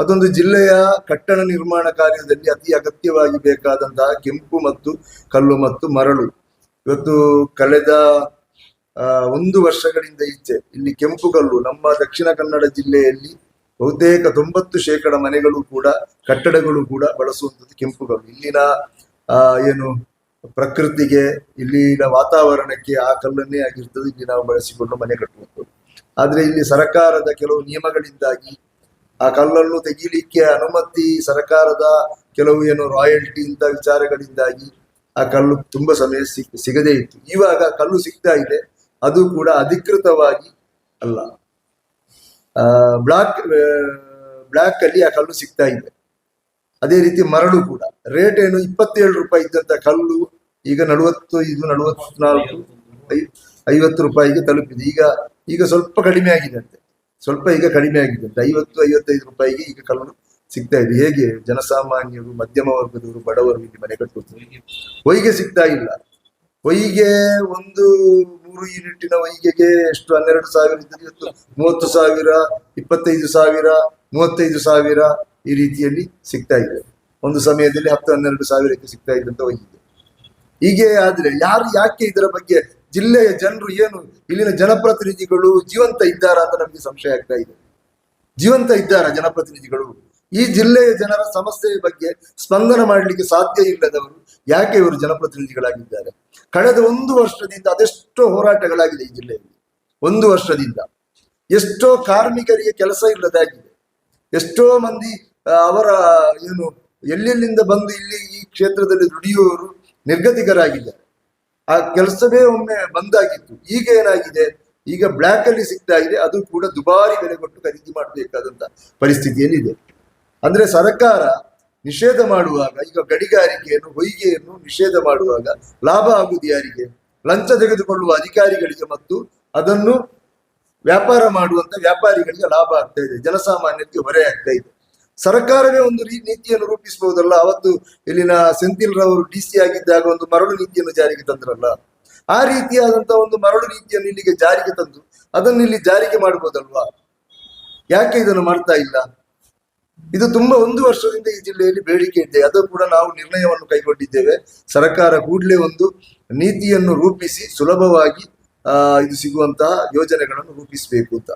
ಮತ್ತೊಂದು ಜಿಲ್ಲೆಯ ಕಟ್ಟಡ ನಿರ್ಮಾಣ ಕಾರ್ಯದಲ್ಲಿ ಅತಿ ಅಗತ್ಯವಾಗಿ ಬೇಕಾದಂತಹ ಕೆಂಪು ಮತ್ತು ಕಲ್ಲು ಮತ್ತು ಮರಳು. ಇವತ್ತು ಕಳೆದ 1 ವರ್ಷಗಳಿಂದ ಈಚೆ ಇಲ್ಲಿ ಕೆಂಪು ಕಲ್ಲು ನಮ್ಮ ದಕ್ಷಿಣ ಕನ್ನಡ ಜಿಲ್ಲೆಯಲ್ಲಿ ಬಹುತೇಕ 90% ಮನೆಗಳು ಕೂಡ ಕಟ್ಟಡಗಳು ಕೂಡ ಬಳಸುವಂಥದ್ದು ಕೆಂಪು ಕಲ್ಲು. ಇಲ್ಲಿನ ಏನು ಪ್ರಕೃತಿಗೆ, ಇಲ್ಲಿನ ವಾತಾವರಣಕ್ಕೆ ಆ ಕಲ್ಲನ್ನೇ ಆಗಿರ್ತದೆ ಇಲ್ಲಿ ನಾವು ಬಳಸಿಕೊಂಡು ಮನೆ ಕಟ್ಟುವಂಥದ್ದು. ಆದ್ರೆ ಇಲ್ಲಿ ಸರ್ಕಾರದ ಕೆಲವು ನಿಯಮಗಳಿಂದಾಗಿ ಆ ಕಲ್ಲನ್ನು ತೆಗೀಲಿಕ್ಕೆ ಅನುಮತಿ, ಸರ್ಕಾರದ ಕೆಲವು ಏನು ರಾಯಲ್ಟಿ ಇಂಥ ವಿಚಾರಗಳಿಂದಾಗಿ ಆ ಕಲ್ಲು ತುಂಬಾ ಸಮಯ ಸಿಗದೇ ಇತ್ತು. ಇವಾಗ ಕಲ್ಲು ಸಿಗ್ತಾ ಇದೆ, ಅದು ಕೂಡ ಅಧಿಕೃತವಾಗಿ ಅಲ್ಲ, ಬ್ಲಾಕ್ ಅಲ್ಲಿ ಆ ಕಲ್ಲು ಸಿಗ್ತಾ ಇದೆ. ಅದೇ ರೀತಿ ಮರಳು ಕೂಡ ರೇಟ್ ಏನು 27 ರೂಪಾಯಿ ಇದ್ದಂತ ಕಲ್ಲು ಈಗ 45, 44, 50 ರೂಪಾಯಿಗೆ ತಲುಪಿದೆ. ಈಗ ಸ್ವಲ್ಪ ಕಡಿಮೆ ಆಗಿದೆ ಅಂತೆ, ಈಗ ಕಡಿಮೆ ಆಗಿದೆ ಅಂತೆ. 50, 55 ರೂಪಾಯಿಗೆ ಈಗ ಕಲ್ಲು ಸಿಗ್ತಾ ಇದೆ. ಹೇಗೆ ಜನಸಾಮಾನ್ಯರು, ಮಧ್ಯಮ ವರ್ಗದವರು, ಬಡವರು ಇಲ್ಲಿ ಮನೆ ಕಟ್ಟುವುದು? ಹೊಯ್ಗೆ ಸಿಗ್ತಾ ಇಲ್ಲ. ಹೊಯ್ಗೆ ಒಂದು 3 ಯೂನಿಟಿನ ಹೊಯ್ಗೆಗೆ ಎಷ್ಟು 12,000 ಇದ್ದದ್ದು ಇವತ್ತು 30,000, 25,000, 35,000 ಈ ರೀತಿಯಲ್ಲಿ ಸಿಗ್ತಾ ಇದೆ. ಒಂದು ಸಮಯದಲ್ಲಿ 10-12 ಸಾವಿರಕ್ಕೆ ಸಿಗ್ತಾ ಇದ್ದಂತ ಹೊಯ್ಗೆ. ಹೀಗೆ ಆದ್ರೆ ಯಾಕೆ ಇದರ ಬಗ್ಗೆ ಜಿಲ್ಲೆಯ ಜನರು, ಏನು ಇಲ್ಲಿನ ಜನಪ್ರತಿನಿಧಿಗಳು ಜೀವಂತ ಇದ್ದಾರಾ ಅಂತ ನಮಗೆ ಸಂಶಯ ಆಗ್ತಾ ಇದೆ. ಜೀವಂತ ಇದ್ದಾರಾ ಜನಪ್ರತಿನಿಧಿಗಳು? ಈ ಜಿಲ್ಲೆಯ ಜನರ ಸಮಸ್ಯೆಯ ಬಗ್ಗೆ ಸ್ಪಂದನ ಮಾಡಲಿಕ್ಕೆ ಸಾಧ್ಯ ಇಲ್ಲದವರು ಯಾಕೆ ಇವರು ಜನಪ್ರತಿನಿಧಿಗಳಾಗಿದ್ದಾರೆ? ಕಳೆದ 1 ವರ್ಷದಿಂದ ಅದೆಷ್ಟೋ ಹೋರಾಟಗಳಾಗಿದೆ ಈ ಜಿಲ್ಲೆಯಲ್ಲಿ. 1 ವರ್ಷದಿಂದ ಎಷ್ಟೋ ಕಾರ್ಮಿಕರಿಗೆ ಕೆಲಸ ಇಲ್ಲದಾಗಿದೆ. ಎಷ್ಟೋ ಮಂದಿ ಅವರ ಏನು ಎಲ್ಲೆಲ್ಲಿಂದ ಬಂದು ಇಲ್ಲಿ ಈ ಕ್ಷೇತ್ರದಲ್ಲಿ ದುಡಿಯುವವರು ನಿರ್ಗತಿಕರಾಗಿದ್ದಾರೆ. ಆ ಕೆಲಸವೇ ಒಮ್ಮೆ ಬಂದಾಗಿತ್ತು. ಈಗ ಏನಾಗಿದೆ, ಈಗ ಬ್ಲ್ಯಾಕ್ ಅಲ್ಲಿ ಸಿಗ್ತಾ ಇದೆ, ಅದು ಕೂಡ ದುಬಾರಿ ಬೆಲೆ ಕೊಟ್ಟು ಖರೀದಿ ಮಾಡಬೇಕಾದಂತ ಪರಿಸ್ಥಿತಿಯಲ್ಲಿದೆ. ಅಂದ್ರೆ ಸರ್ಕಾರ ನಿಷೇಧ ಮಾಡುವಾಗ, ಈಗ ಗಣಿಗಾರಿಕೆಯನ್ನು, ಹೊಯ್ಗೆಯನ್ನು ನಿಷೇಧ ಮಾಡುವಾಗ ಲಾಭ ಆಗುವುದು ಯಾರಿಗೆ? ಲಂಚ ತೆಗೆದುಕೊಳ್ಳುವ ಅಧಿಕಾರಿಗಳಿಗೆ ಮತ್ತು ಅದನ್ನು ವ್ಯಾಪಾರ ಮಾಡುವಂತ ವ್ಯಾಪಾರಿಗಳಿಗೆ ಲಾಭ ಆಗ್ತಾ ಇದೆ, ಜನಸಾಮಾನ್ಯರಿಗೆ ಹೊರೆ ಆಗ್ತಾ ಇದೆ. ಸರ್ಕಾರವೇ ಒಂದು ನೀತಿಯನ್ನು ರೂಪಿಸಬಹುದಲ್ಲ. ಅವತ್ತು ಇಲ್ಲಿನ ಸೆಂಥಿಲ್ ರವರು DC ಆಗಿದ್ದಾಗ ಒಂದು ಮರಳು ನೀತಿಯನ್ನು ಜಾರಿಗೆ ತಂದ್ರಲ್ಲ, ಆ ರೀತಿಯಾದಂತಹ ಒಂದು ಮರಳು ನೀತಿಯನ್ನು ಇಲ್ಲಿಗೆ ಜಾರಿಗೆ ತಂದು ಅದನ್ನು ಇಲ್ಲಿ ಜಾರಿಗೆ ಮಾಡಬಹುದಲ್ವಾ? ಯಾಕೆ ಇದನ್ನು ಮಾಡ್ತಾ ಇಲ್ಲ? ಇದು ತುಂಬಾ 1 ವರ್ಷದಿಂದ ಈ ಜಿಲ್ಲೆಯಲ್ಲಿ ಬೇಡಿಕೆ ಇದೆ. ಅದು ಕೂಡ ನಾವು ನಿರ್ಣಯವನ್ನು ಕೈಗೊಂಡಿದ್ದೇವೆ. ಸರ್ಕಾರ ಕೂಡಲೇ ಒಂದು ನೀತಿಯನ್ನು ರೂಪಿಸಿ ಸುಲಭವಾಗಿ ಇದು ಸಿಗುವಂತಹ ಯೋಜನೆಗಳನ್ನು ರೂಪಿಸಬೇಕು ಅಂತ.